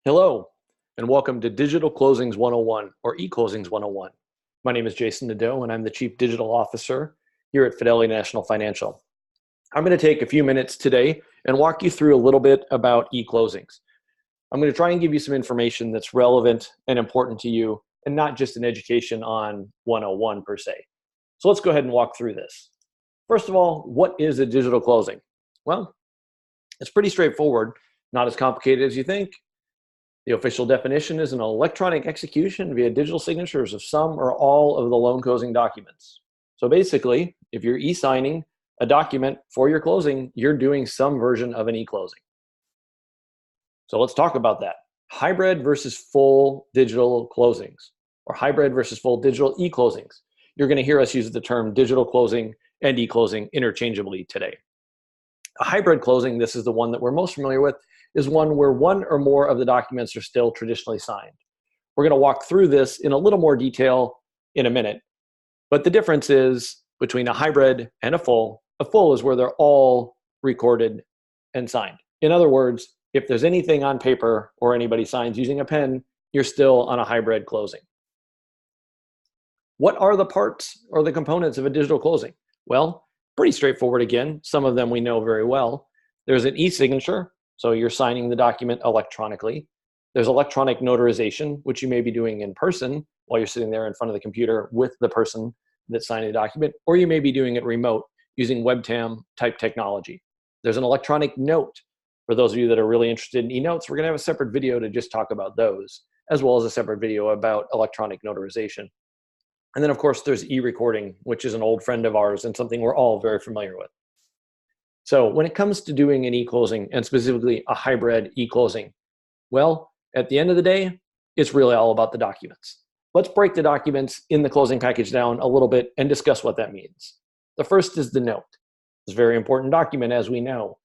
Hello, and welcome to Digital Closings 101 or eClosings 101. My name is Jason Nadeau, and I'm the Chief Digital Officer here at Fidelity National Financial. I'm going to take a few minutes today and walk you through a little bit about eClosings. I'm going to try and give you some information that's relevant and important to you, and not just an education on 101 per se. So let's go ahead and walk through this. First of all, what is a digital closing? Well, it's pretty straightforward, not as complicated as you think. The official definition is an electronic execution via digital signatures of some or all of the loan closing documents. So basically, if you're e-signing a document for your closing, you're doing some version of an e-closing. So let's talk about that. Hybrid versus full digital closings, or hybrid versus full digital e-closings. You're going to hear us use the term digital closing and e-closing interchangeably today. A hybrid closing, this is the one that we're most familiar with, is one where one or more of the documents are still traditionally signed. We're going to walk through this in a little more detail in a minute, but the difference is between a hybrid and a full is where they're all recorded and signed. In other words, if there's anything on paper or anybody signs using a pen, you're still on a hybrid closing. What are the parts or the components of a digital closing? Well, pretty straightforward again. Some of them we know very well. There's an e-signature, so you're signing the document electronically. There's electronic notarization, which you may be doing in person while you're sitting there in front of the computer with the person that's signing the document, or you may be doing it remote using webcam type technology. There's an electronic note. For those of you that are really interested in e-notes, we're going to have a separate video to just talk about those, as well as a separate video about electronic notarization. And then, of course, there's e-recording, which is an old friend of ours and something we're all very familiar with. So when it comes to doing an e-closing, and specifically a hybrid e-closing, well, at the end of the day, it's really all about the documents. Let's break the documents in the closing package down a little bit and discuss what that means. The first is the note. It's a very important document, as we know.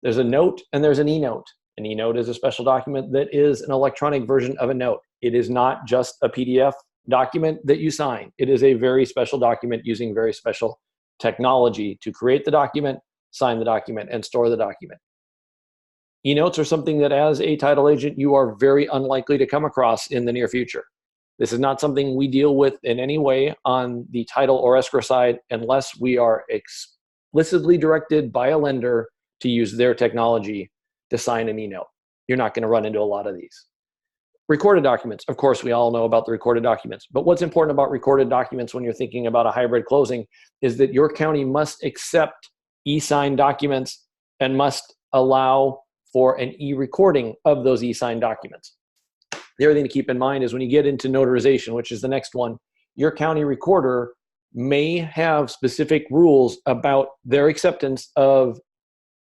There's a note and there's an e-note. An e-note is a special document that is an electronic version of a note. It is not just a PDF document that you sign. It is a very special document using very special technology to create the document, sign the document, and store the document. E-notes are something that as a title agent, you are very unlikely to come across in the near future. This is not something we deal with in any way on the title or escrow side unless we are explicitly directed by a lender to use their technology to sign an e-note. You're not going to run into a lot of these. Recorded documents, of course, we all know about the recorded documents. But what's important about recorded documents when you're thinking about a hybrid closing is that your county must accept e-signed documents and must allow for an e-recording of those e-signed documents. The other thing to keep in mind is when you get into notarization, which is the next one, your county recorder may have specific rules about their acceptance of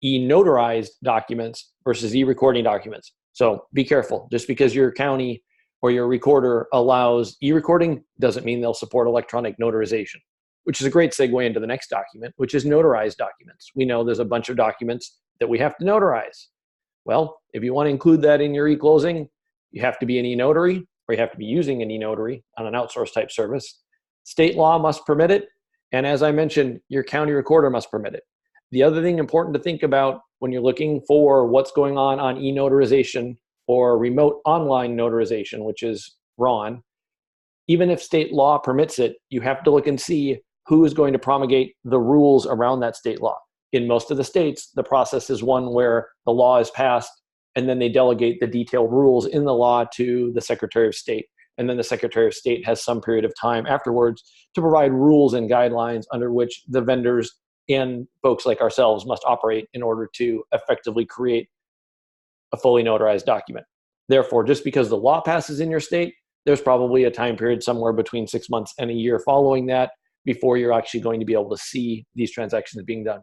e-notarized documents versus e-recording documents. So be careful. Just because your county or your recorder allows e-recording doesn't mean they'll support electronic notarization, which is a great segue into the next document, which is notarized documents. We know there's a bunch of documents that we have to notarize. Well, if you want to include that in your e-closing, you have to be an e-notary, or you have to be using an e-notary on an outsourced type service. State law must permit it, and as I mentioned, your county recorder must permit it. The other thing important to think about when you're looking for what's going on e-notarization or remote online notarization, which is RON, even if state law permits it, you have to look and see who is going to promulgate the rules around that state law. In most of the states, the process is one where the law is passed and then they delegate the detailed rules in the law to the Secretary of State. And then the Secretary of State has some period of time afterwards to provide rules and guidelines under which the vendors and folks like ourselves must operate in order to effectively create a fully notarized document. Therefore, just because the law passes in your state, there's probably a time period somewhere between 6 months and a year following that before you're actually going to be able to see these transactions being done.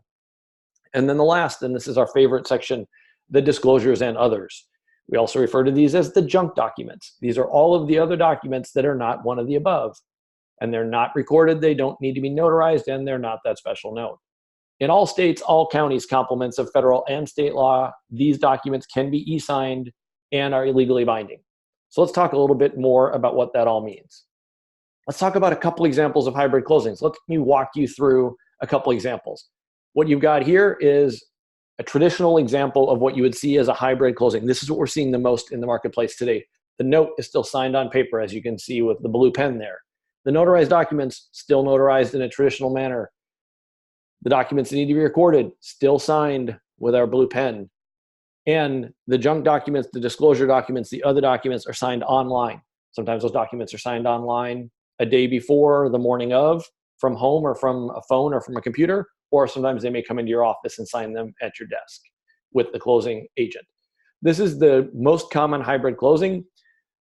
And then the last, and this is our favorite section, the disclosures and others. We also refer to these as the junk documents. These are all of the other documents that are not one of the above. And they're not recorded, they don't need to be notarized, and they're not that special note. In all states, all counties, complements of federal and state law, these documents can be e-signed and are legally binding. So let's talk a little bit more about what that all means. Let's talk about a couple examples of hybrid closings. Let me walk you through a couple examples. What you've got here is A traditional example of what you would see as a hybrid closing. This is what we're seeing the most in the marketplace today. The note is still signed on paper, as you can see with the blue pen there. The notarized documents still notarized in a traditional manner. The documents that need to be recorded still signed with our blue pen. And the junk documents, the disclosure documents, the other documents are signed online. Sometimes those documents are signed online a day before, the morning of, from home or from a phone or from a computer, or sometimes they may come into your office and sign them at your desk with the closing agent. This is the most common hybrid closing.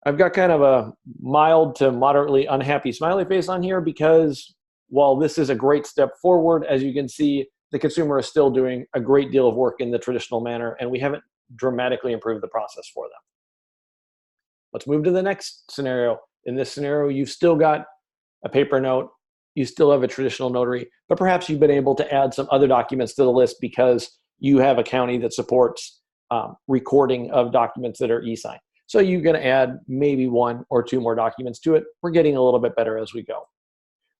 I've got kind of a mild to moderately unhappy smiley face on here because while this is a great step forward, as you can see, the consumer is still doing a great deal of work in the traditional manner, and we haven't dramatically improved the process for them. Let's move to the next scenario. In this scenario, you've still got a paper note, you still have a traditional notary, but perhaps you've been able to add some other documents to the list because you have a county that supports recording of documents that are e-signed. So you're going to add maybe 1 or 2 more documents to it. We're getting a little bit better as we go.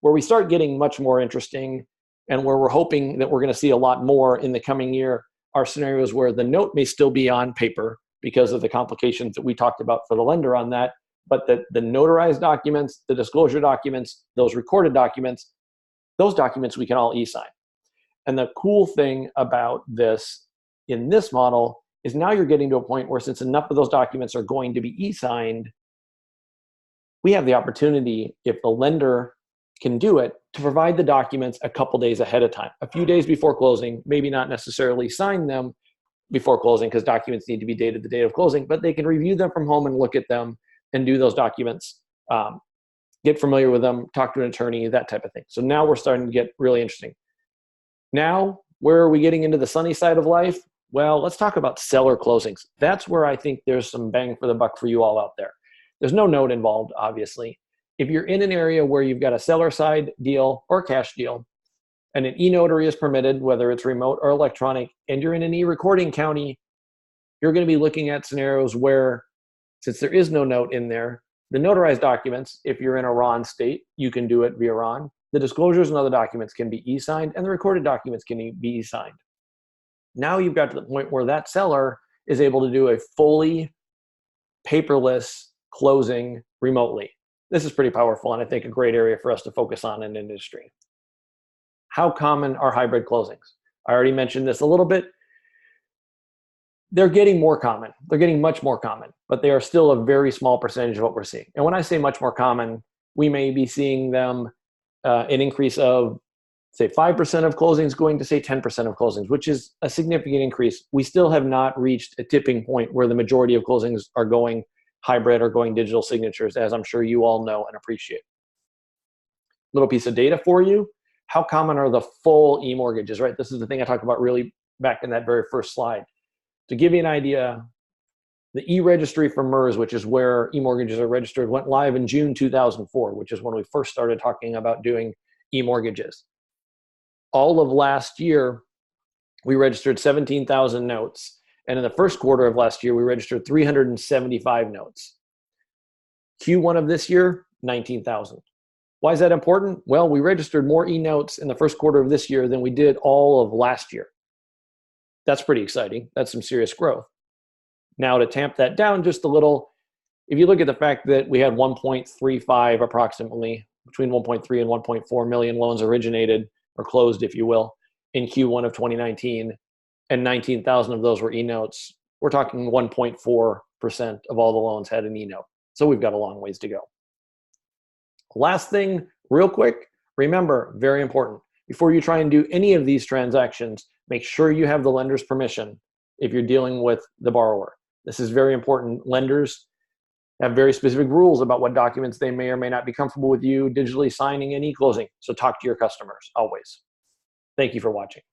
Where we start getting much more interesting and where we're hoping that we're going to see a lot more in the coming year are scenarios where the note may still be on paper because of the complications that we talked about for the lender on that, but the notarized documents, the disclosure documents, those recorded documents, those documents we can all e-sign. And the cool thing about this in this model is now you're getting to a point where since enough of those documents are going to be e-signed, we have the opportunity, if the lender can do it, to provide the documents a couple days ahead of time, a few days before closing, maybe not necessarily sign them before closing because documents need to be dated the date of closing, but they can review them from home and look at them and do those documents, get familiar with them, talk to an attorney, that type of thing. So now we're starting to get really interesting. Now, where are we getting into the sunny side of life? Well, let's talk about seller closings. That's where I think there's some bang for the buck for you all out there. There's no note involved, obviously. If you're in an area where you've got a seller side deal or cash deal, and an e-notary is permitted, whether it's remote or electronic, and you're in an e-recording county, you're going to be looking at scenarios where, since there is no note in there, the notarized documents, if you're in a RON state, you can do it via RON. The disclosures and other documents can be e-signed, and the recorded documents can be e-signed. Now you've got to the point where that seller is able to do a fully paperless closing remotely. This is pretty powerful, and I think a great area for us to focus on in industry. How common are hybrid closings? I already mentioned this a little bit. They're getting more common. They're getting much more common, but they are still a very small percentage of what we're seeing. And when I say much more common, we may be seeing them an increase of, say, 5% of closings going to, say, 10% of closings, which is a significant increase. We still have not reached a tipping point where the majority of closings are going hybrid or going digital signatures, as I'm sure you all know and appreciate. Little piece of data for you. How common are the full e-mortgages, right? This is the thing I talked about really back in that very first slide. To give you an idea, the e-registry for MERS, which is where e-mortgages are registered, went live in June 2004, which is when we first started talking about doing e-mortgages. All of last year, we registered 17,000 notes. And in the first quarter of last year, we registered 375 notes. Q1 of this year, 19,000. Why is that important? Well, we registered more e-notes in the first quarter of this year than we did all of last year. That's pretty exciting. That's some serious growth. Now, to tamp that down just a little, if you look at the fact that we had 1.35 approximately, between 1.3 and 1.4 million loans originated, or closed, if you will, in Q1 of 2019, and 19,000 of those were e-notes, we're talking 1.4% of all the loans had an e-note. So we've got a long ways to go. Last thing, real quick, remember, very important, before you try and do any of these transactions, make sure you have the lender's permission if you're dealing with the borrower. This is very important. Lenders have very specific rules about what documents they may or may not be comfortable with you digitally signing and e-closing. So talk to your customers always. Thank you for watching.